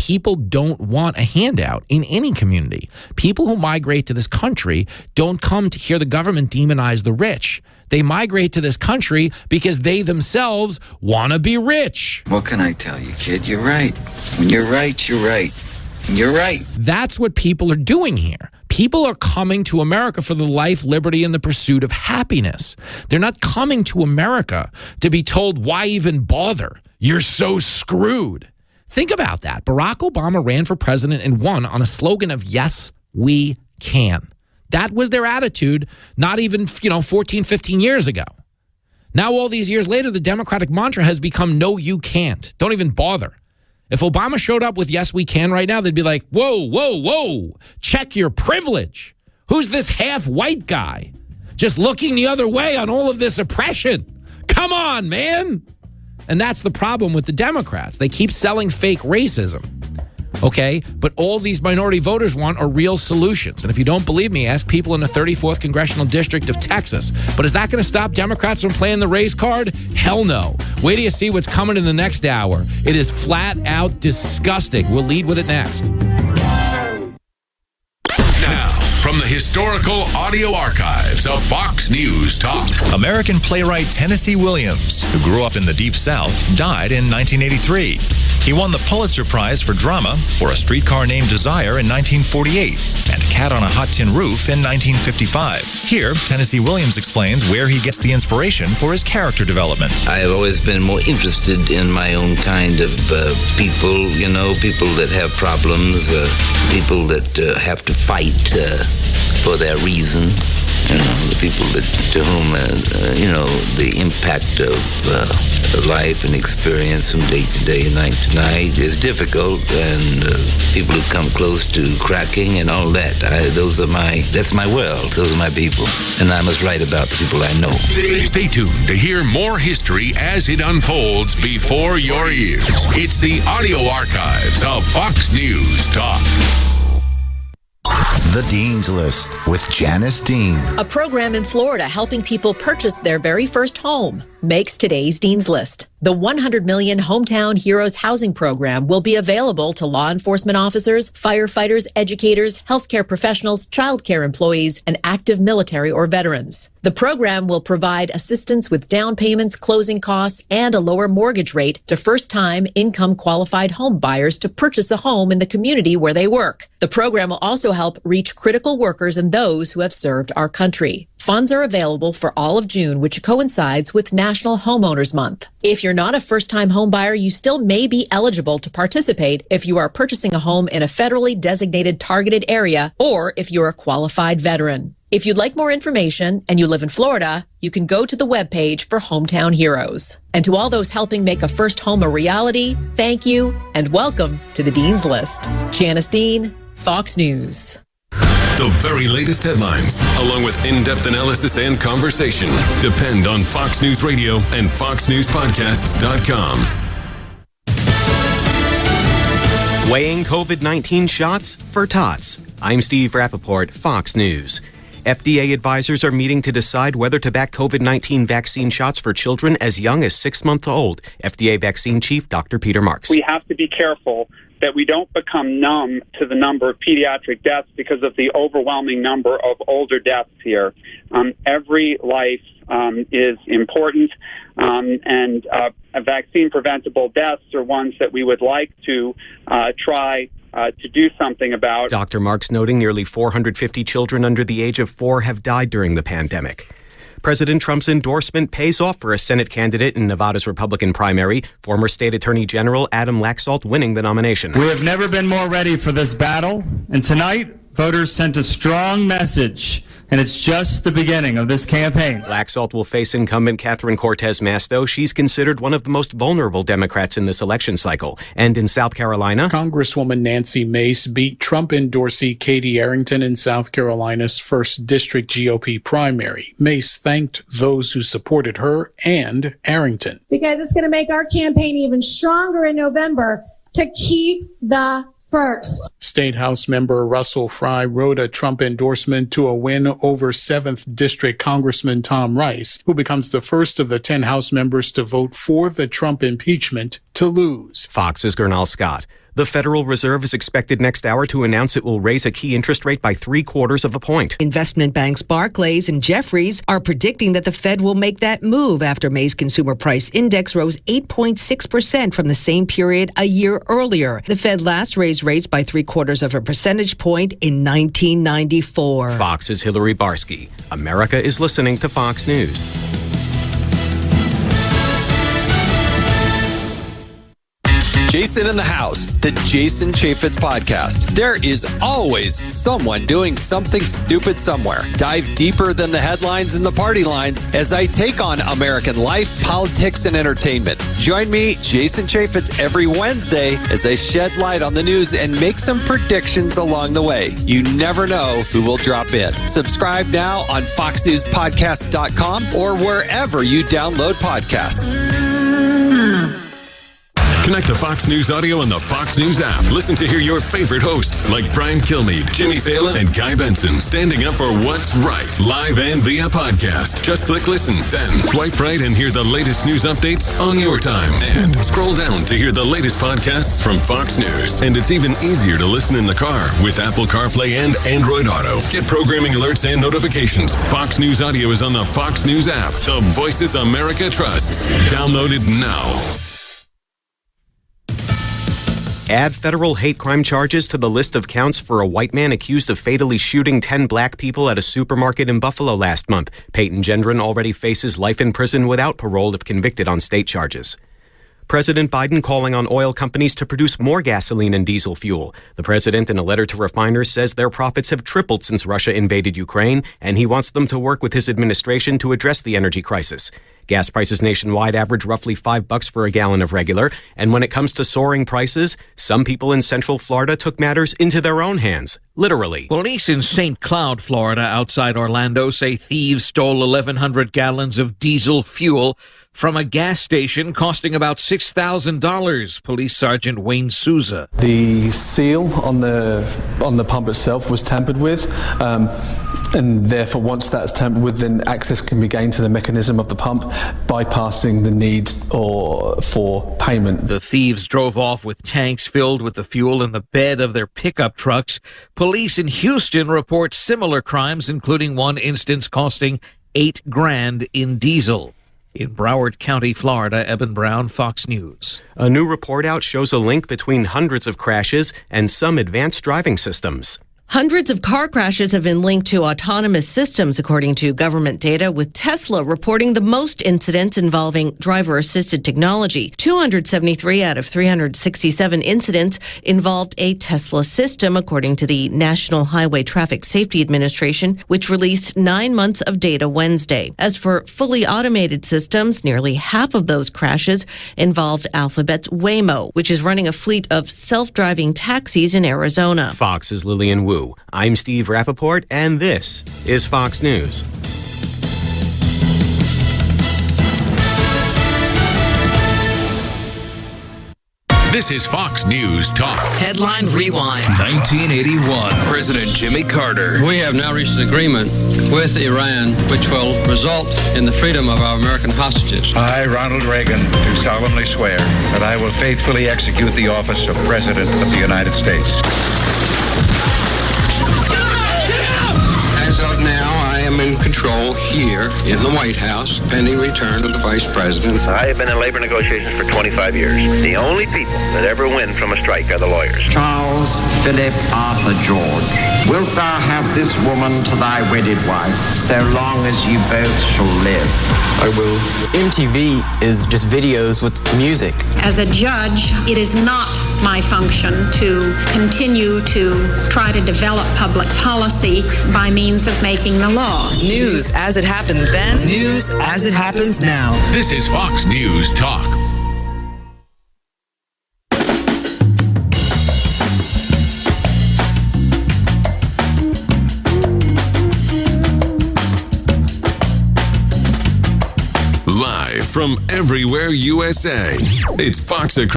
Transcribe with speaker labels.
Speaker 1: people don't want a handout in any community. People who migrate to this country don't come to hear the government demonize the rich. They migrate to this country because they themselves want to be rich.
Speaker 2: What can I tell you, kid? You're right. When you're right, you're right. And you're right.
Speaker 1: That's what people are doing here. People are coming to America for the life, liberty, and the pursuit of happiness. They're not coming to America to be told, why even bother? You're so screwed. Think about that. Barack Obama ran for president and won on a slogan of, yes, we can. That was their attitude not even, 14, 15 years ago. Now, all these years later, the Democratic mantra has become, no, you can't. Don't even bother. If Obama showed up with yes, we can right now, they'd be like, whoa, whoa, whoa, check your privilege. Who's this half-white guy just looking the other way on all of this oppression? Come on, man. And that's the problem with the Democrats. They keep selling fake racism. Okay, but all these minority voters want are real solutions. And if you don't believe me, ask people in the 34th Congressional District of Texas. But is that going to stop Democrats from playing the race card? Hell no. Wait till you see what's coming in the next hour. It is flat out disgusting. We'll lead with it next.
Speaker 3: Now, from the historical audio archives of Fox News Talk.
Speaker 4: American playwright Tennessee Williams, who grew up in the Deep South, died in 1983. He won the Pulitzer Prize for drama for A Streetcar Named Desire in 1948 and Cat on a Hot Tin Roof in 1955. Here, Tennessee Williams explains where he gets the inspiration for his character development.
Speaker 2: I have always been more interested in my own kind of people, people that have problems, people that have to fight for their reason. The people to whom, the impact of life and experience from day to day, night to night is difficult, and people who come close to cracking and all that. That's my world. Those are my people, and I must write about the people I know.
Speaker 3: Stay tuned to hear more history as it unfolds before your ears. It's the audio archives of Fox News Talk.
Speaker 5: The Dean's List with Janice Dean.
Speaker 6: A program in Florida helping people purchase their very first home makes today's Dean's List. The $100 million Hometown Heroes housing program will be available to law enforcement officers, firefighters, educators, healthcare professionals, childcare employees, and active military or veterans. The program will provide assistance with down payments, closing costs, and a lower mortgage rate to first-time income-qualified home buyers to purchase a home in the community where they work. The program will also help reach critical workers and those who have served our country. Funds are available for all of June, which coincides with National Homeowners Month. If you're not a first-time home buyer, you still may be eligible to participate if you are purchasing a home in a federally designated targeted area or if you're a qualified veteran. If you'd like more information and you live in Florida, you can go to the webpage for Hometown Heroes. And to all those helping make a first home a reality, thank you and welcome to the Dean's List. Janice Dean, Fox News.
Speaker 3: The very latest headlines, along with in-depth analysis and conversation, depend on Fox News Radio and FoxNewsPodcasts.com.
Speaker 7: Weighing COVID-19 shots for tots. I'm Steve Rappaport, Fox News. FDA advisors are meeting to decide whether to back COVID-19 vaccine shots for children as young as 6 months old. FDA vaccine chief Dr. Peter Marks.
Speaker 8: We have to be careful that we don't become numb to the number of pediatric deaths because of the overwhelming number of older deaths here. Every life is important, and vaccine-preventable deaths are ones that we would like to try to do something about.
Speaker 7: Dr. Marks noting nearly 450 children under the age of 4 have died during the pandemic. President Trump's endorsement pays off for a Senate candidate in Nevada's Republican primary, former State Attorney General Adam Laxalt winning the nomination.
Speaker 9: We have never been more ready for this battle, and tonight, voters sent a strong message, and it's just the beginning of this campaign.
Speaker 7: Laxalt will face incumbent Catherine Cortez Masto. She's considered one of the most vulnerable Democrats in this election cycle. And in South Carolina,
Speaker 10: Congresswoman Nancy Mace beat Trump endorsee Katie Arrington in South Carolina's 1st District GOP primary. Mace thanked those who supported her and Arrington.
Speaker 11: Because it's going to make our campaign even stronger in November to keep the first.
Speaker 10: State House member Russell Fry wrote a Trump endorsement to a win over 7th District Congressman Tom Rice, who becomes the first of the 10 House members to vote for the Trump impeachment to lose.
Speaker 7: Fox's Gernal Scott. The Federal Reserve is expected next hour to announce it will raise a key interest rate by 0.75 of a point.
Speaker 12: Investment banks Barclays and Jefferies are predicting that the Fed will make that move after May's consumer price index rose 8.6% from the same period a year earlier. The Fed last raised rates by 0.75 of a percentage point in 1994.
Speaker 7: Fox's Hillary Barsky. America is listening to Fox News.
Speaker 13: Jason in the House, the Jason Chaffetz podcast. There is always someone doing something stupid somewhere. Dive deeper than the headlines and the party lines as I take on American life, politics, and entertainment. Join me, Jason Chaffetz, every Wednesday as I shed light on the news and make some predictions along the way. You never know who will drop in. Subscribe now on FoxNewsPodcast.com or wherever you download podcasts.
Speaker 3: Connect to Fox News Audio on the Fox News app. Listen to hear your favorite hosts like Brian Kilmeade, Jimmy Fallon, and Guy Benson standing up for what's right, live and via podcast. Just click listen, then swipe right and hear the latest news updates on your time. And scroll down to hear the latest podcasts from Fox News. And it's even easier to listen in the car with Apple CarPlay and Android Auto. Get programming alerts and notifications. Fox News Audio is on the Fox News app. The voices America trusts. Download it now.
Speaker 7: Add federal hate crime charges to the list of counts for a white man accused of fatally shooting 10 black people at a supermarket in Buffalo last month. Peyton Gendron already faces life in prison without parole if convicted on state charges. President Biden calling on oil companies to produce more gasoline and diesel fuel. The president, in a letter to refiners, says their profits have tripled since Russia invaded Ukraine, and he wants them to work with his administration to address the energy crisis. Gas prices nationwide average roughly $5 for a gallon of regular, and when it comes to soaring prices, some people in Central Florida took matters into their own hands, literally.
Speaker 14: Police in St. Cloud, Florida, outside Orlando, say thieves stole 1,100 gallons of diesel fuel from a gas station costing about $6,000. Police Sergeant Wayne Souza.
Speaker 15: The seal on the pump itself was tampered with, and therefore once that's tampered with, then access can be gained to the mechanism of the pump, bypassing the need for payment.
Speaker 14: The thieves drove off with tanks filled with the fuel in the bed of their pickup trucks. Police in Houston report similar crimes, including one instance costing $8,000 in diesel. In Broward County, Florida, Eben Brown, Fox News.
Speaker 7: A new report out shows a link between hundreds of crashes and some advanced driving systems.
Speaker 16: Hundreds of car crashes have been linked to autonomous systems, according to government data, with Tesla reporting the most incidents involving driver-assisted technology. 273 out of 367 incidents involved a Tesla system, according to the National Highway Traffic Safety Administration, which released 9 months of data Wednesday. As for fully automated systems, nearly half of those crashes involved Alphabet's Waymo, which is running a fleet of self-driving taxis in Arizona.
Speaker 7: Fox's Lillian Wu. I'm Steve Rappaport, and this is Fox News.
Speaker 3: This is Fox News Talk.
Speaker 17: Headline Rewind.
Speaker 5: 1981. President Jimmy Carter.
Speaker 18: We have now reached an agreement with Iran which will result in the freedom of our American hostages.
Speaker 19: I, Ronald Reagan, do solemnly swear that I will faithfully execute the office of President of the United States.
Speaker 20: As of now, I am in control here in the White House, pending return of the Vice President.
Speaker 21: I have been in labor negotiations for 25 years. The only people that ever win from a strike are the lawyers.
Speaker 22: Charles Philip Arthur George, wilt thou have this woman to thy wedded wife, so long as you both shall live?
Speaker 23: I will. MTV is just videos with music.
Speaker 24: As a judge, it is not my function to continue to try to develop public policy by means of making the law.
Speaker 17: News as it happened then, news as it happens now.
Speaker 3: This is Fox News Talk. Live from everywhere USA, it's Fox